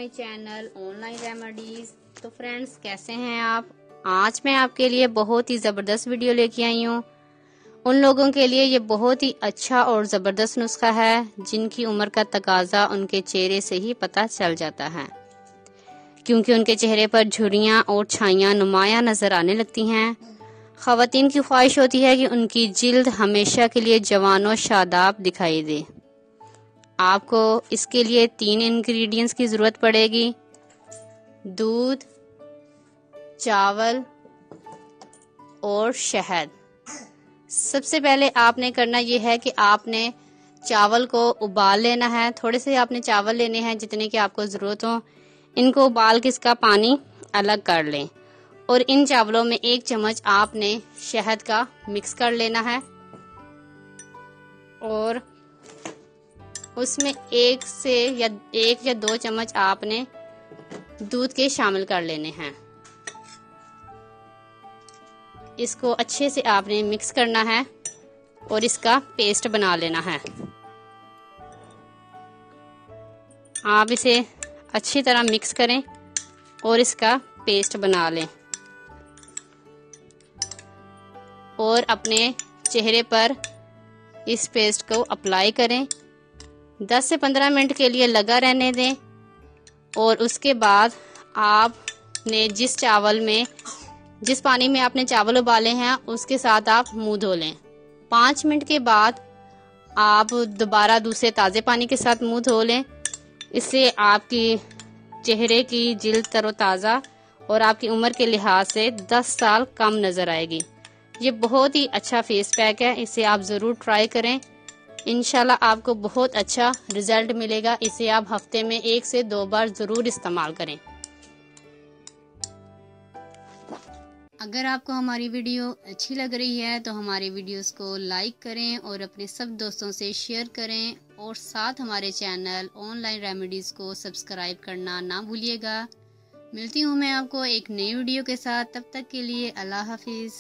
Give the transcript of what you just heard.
My channel online remedies. तो friends, कैसे हैं आप? आज मैं आपके लिए बहुत ही ज़बरदस्त वीडियो लेके आई हूँ। उन लोगों के लिए ये बहुत ही अच्छा और ज़बरदस्त नुस्खा है जिनकी उम्र का तकाजा उनके चेहरे से ही पता चल जाता है, क्योंकि उनके चेहरे पर झुर्रियाँ और छाइयाँ नुमायाँ नज़र आने लगती हैं। ख़वातीन की ख्वाहिश होती है कि उनकी जिल्द हमेशा के लिए जवान और शादाब दिखाई दे। आपको इसके लिए 3 इंग्रेडिएंट्स की ज़रूरत पड़ेगी: दूध, चावल और शहद। सबसे पहले आपने करना ये है कि आपने चावल को उबाल लेना है। थोड़े से आपने चावल लेने हैं जितने की आपको ज़रूरत हो। इनको उबाल के इसका पानी अलग कर लें और इन चावलों में 1 चम्मच आपने शहद का मिक्स कर लेना है और उसमें 1 या 2 चम्मच आपने दूध के शामिल कर लेने हैं। इसको अच्छे से आपने मिक्स करना है और इसका पेस्ट बना लेना है। आप इसे अच्छी तरह मिक्स करें और इसका पेस्ट बना लें और अपने चेहरे पर इस पेस्ट को अप्लाई करें। 10 से 15 मिनट के लिए लगा रहने दें और उसके बाद आपने जिस पानी में आपने चावल उबाले हैं उसके साथ आप मुंह धो लें। 5 मिनट के बाद आप दोबारा दूसरे ताज़े पानी के साथ मुंह धो लें। इससे आपकी चेहरे की जिल्द तरोताज़ा और आपकी उम्र के लिहाज से 10 साल कम नज़र आएगी। ये बहुत ही अच्छा फेस पैक है, इसे आप ज़रूर ट्राई करें। इंशाल्लाह आपको बहुत अच्छा रिजल्ट मिलेगा। इसे आप हफ्ते में 1 से 2 बार ज़रूर इस्तेमाल करें। अगर आपको हमारी वीडियो अच्छी लग रही है तो हमारे वीडियोस को लाइक करें और अपने सब दोस्तों से शेयर करें और साथ हमारे चैनल ऑनलाइन रेमेडीज़ को सब्सक्राइब करना ना भूलिएगा। मिलती हूँ मैं आपको एक नई वीडियो के साथ। तब तक के लिए अल्लाह हाफिज़।